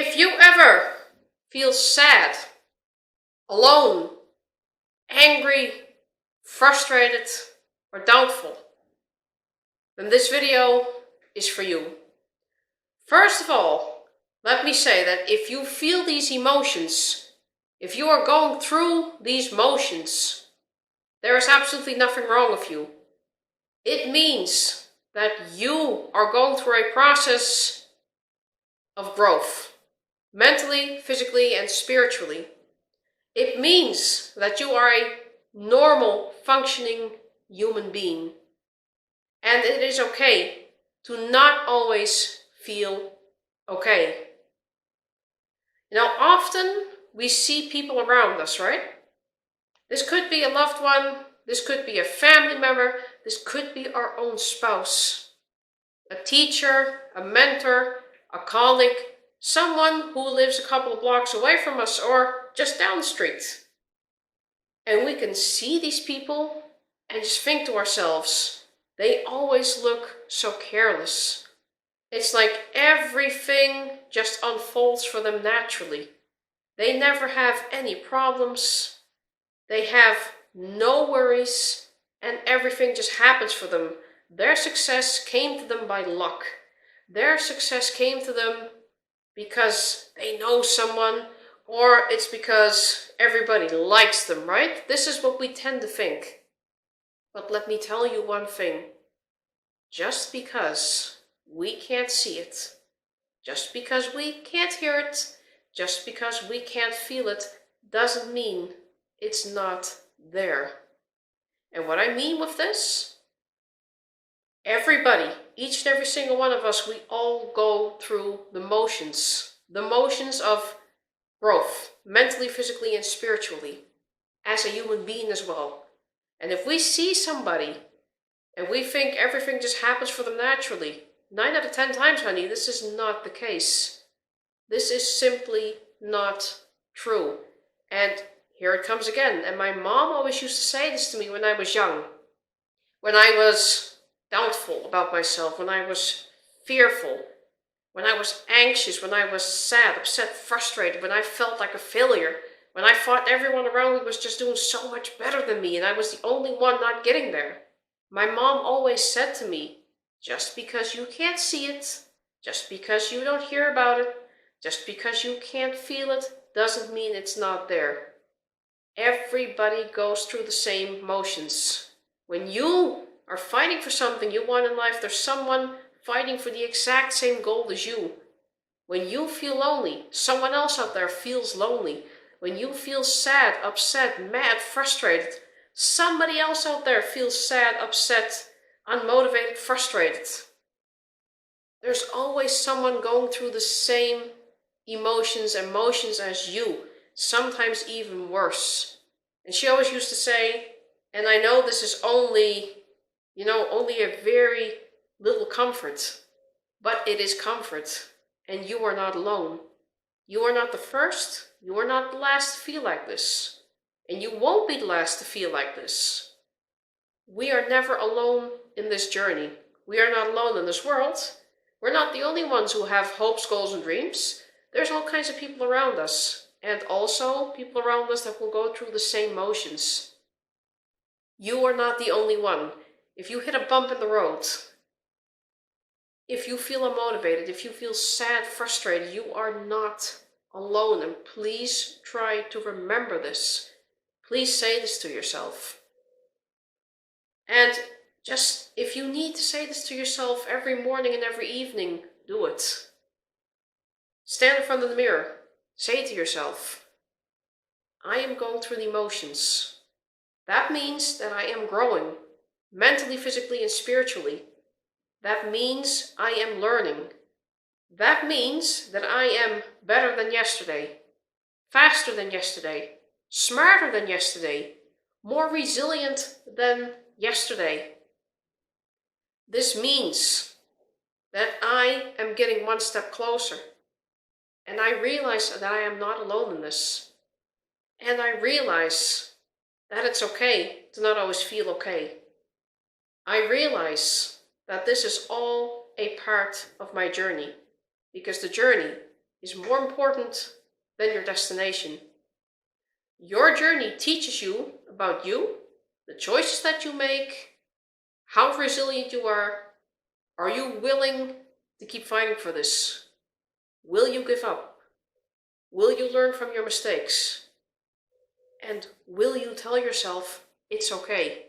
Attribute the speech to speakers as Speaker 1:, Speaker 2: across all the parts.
Speaker 1: If you ever feel sad, alone, angry, frustrated, or doubtful, then this video is for you. First of all, let me say that if you feel these emotions, if you are going through these motions, there is absolutely nothing wrong with you. It means that you are going through a process of growth, mentally, physically, and spiritually. It means that you are a normal, functioning human being. And it is okay to not always feel okay. Often we see people around us, right? This could be a loved one, this could be a family member, this could be our own spouse, a teacher, a mentor, a colleague, someone who lives a couple of blocks away from us or just down the street. And we can see these people and just think to ourselves, they always look so careless. It's like everything just unfolds for them naturally. They never have any problems. They have no worries, and everything just happens for them. Their success came to them by luck. Their success came to them because they know someone, or it's because everybody likes them, right? This is what we tend to think. But let me tell you one thing. Just because we can't see it, just because we can't hear it, just because we can't feel it, doesn't mean it's not there. And what I mean with this, everybody, each and every single one of us, we all go through the motions of growth, mentally, physically, and spiritually, as a human being as well. And if we see somebody and we think everything just happens for them naturally, 9 out of 10 times, honey, this is not the case. This is simply not true. And here it comes again. And my mom always used to say this to me when I was young, when I was doubtful about myself, when I was fearful, when I was anxious, when I was sad, upset, frustrated, when I felt like a failure, when I thought everyone around me was just doing so much better than me and I was the only one not getting there. My mom always said to me, just because you can't see it, just because you don't hear about it, just because you can't feel it, doesn't mean it's not there. Everybody goes through the same motions. When you are fighting for something you want in life, there's someone fighting for the exact same goal as you. When you feel lonely, someone else out there feels lonely. When you feel sad, upset, mad, frustrated, somebody else out there feels sad, upset, unmotivated, frustrated. There's always someone going through the same emotions as you, sometimes even worse. And she always used to say, and I know this is only a very little comfort, but it is comfort, and you are not alone. You are not the first, you are not the last to feel like this, and you won't be the last to feel like this. We are never alone in this journey. We are not alone in this world. We're not the only ones who have hopes, goals, and dreams. There's all kinds of people around us, and also people around us that will go through the same motions. You are not the only one. If you hit a bump in the road, if you feel unmotivated, if you feel sad, frustrated, you are not alone. And please try to remember this. Please say this to yourself. And just, if you need to say this to yourself every morning and every evening, do it. Stand in front of the mirror. Say to yourself, I am going through the emotions. That means that I am growing, mentally, physically, and spiritually. That means I am learning. That means that I am better than yesterday, faster than yesterday, smarter than yesterday, more resilient than yesterday. This means that I am getting one step closer. And I realize that I am not alone in this. And I realize that it's okay to not always feel okay. I realize that this is all a part of my journey. Because the journey is more important than your destination. Your journey teaches you about you, the choices that you make, how resilient you are. Are you willing to keep fighting for this? Will you give up? Will you learn from your mistakes? And will you tell yourself it's okay?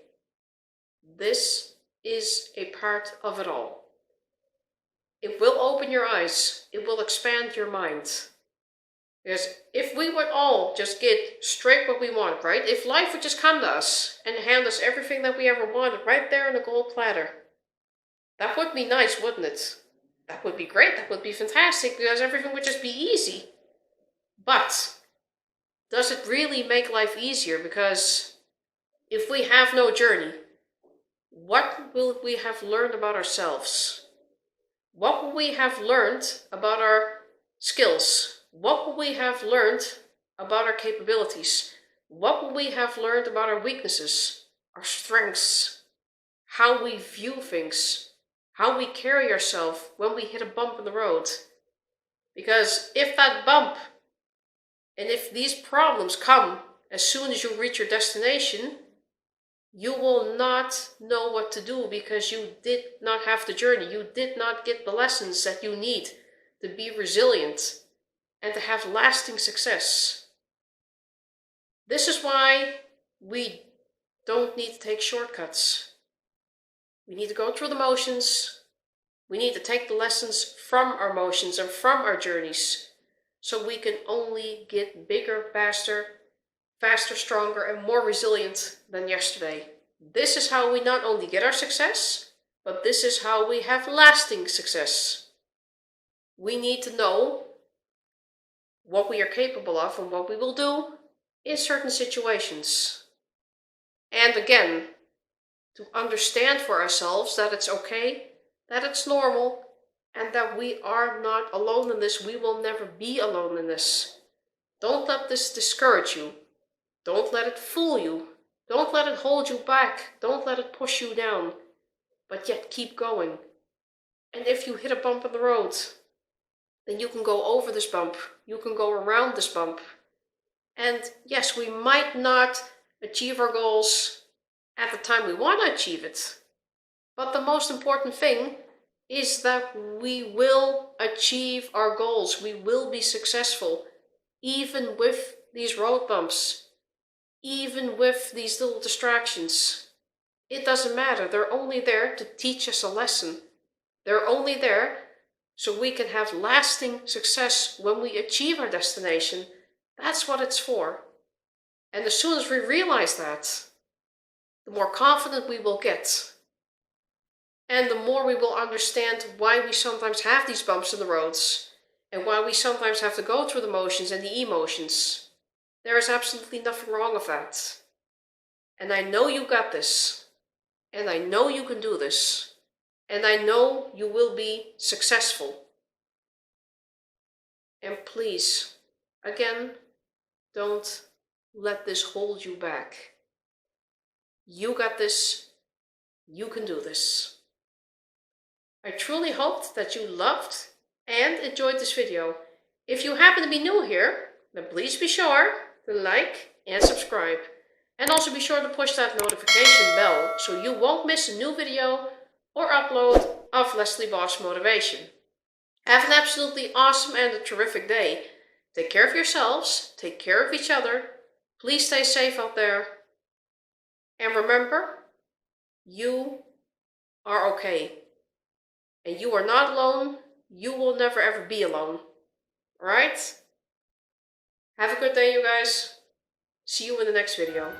Speaker 1: This is a part of it all. It will open your eyes. It will expand your mind. Because if we would all just get straight what we want, right? If life would just come to us and hand us everything that we ever wanted right there in a gold platter, that would be nice, wouldn't it? That would be great. That would be fantastic because everything would just be easy. But does it really make life easier? Because if we have no journey, what will we have learned about ourselves? What will we have learned about our skills? What will we have learned about our capabilities? What will we have learned about our weaknesses, our strengths, how we view things, how we carry ourselves when we hit a bump in the road? Because if that bump and if these problems come as soon as you reach your destination, you will not know what to do because you did not have the journey. You did not get the lessons that you need to be resilient and to have lasting success. This is why we don't need to take shortcuts. We need to go through the motions. We need to take the lessons from our motions and from our journeys so we can only get bigger, faster, stronger, and more resilient than yesterday. This is how we not only get our success, but this is how we have lasting success. We need to know what we are capable of and what we will do in certain situations. And again, to understand for ourselves that it's okay, that it's normal, and that we are not alone in this. We will never be alone in this. Don't let this discourage you. Don't let it fool you. Don't let it hold you back. Don't let it push you down. But yet keep going. And if you hit a bump in the road, then you can go over this bump. You can go around this bump. And yes, we might not achieve our goals at the time we want to achieve it. But the most important thing is that we will achieve our goals. We will be successful, even with these road bumps, even with these little distractions. It doesn't matter. They're only there to teach us a lesson. They're only there so we can have lasting success when we achieve our destination. That's what it's for. And as soon as we realize that, the more confident we will get. And the more we will understand why we sometimes have these bumps in the roads and why we sometimes have to go through the motions and the emotions. There is absolutely nothing wrong with that. And I know you got this. And I know you can do this. And I know you will be successful. And please, again, don't let this hold you back. You got this. You can do this. I truly hoped that you loved and enjoyed this video. If you happen to be new here, then please be sure to like and subscribe. And also be sure to push that notification bell so you won't miss a new video or upload of LesleyBos Motivation. Have an absolutely awesome and a terrific day. Take care of yourselves, take care of each other. Please stay safe out there. And remember, you are okay. And you are not alone. You will never ever be alone. Alright? Have a good day, you guys. See you in the next video.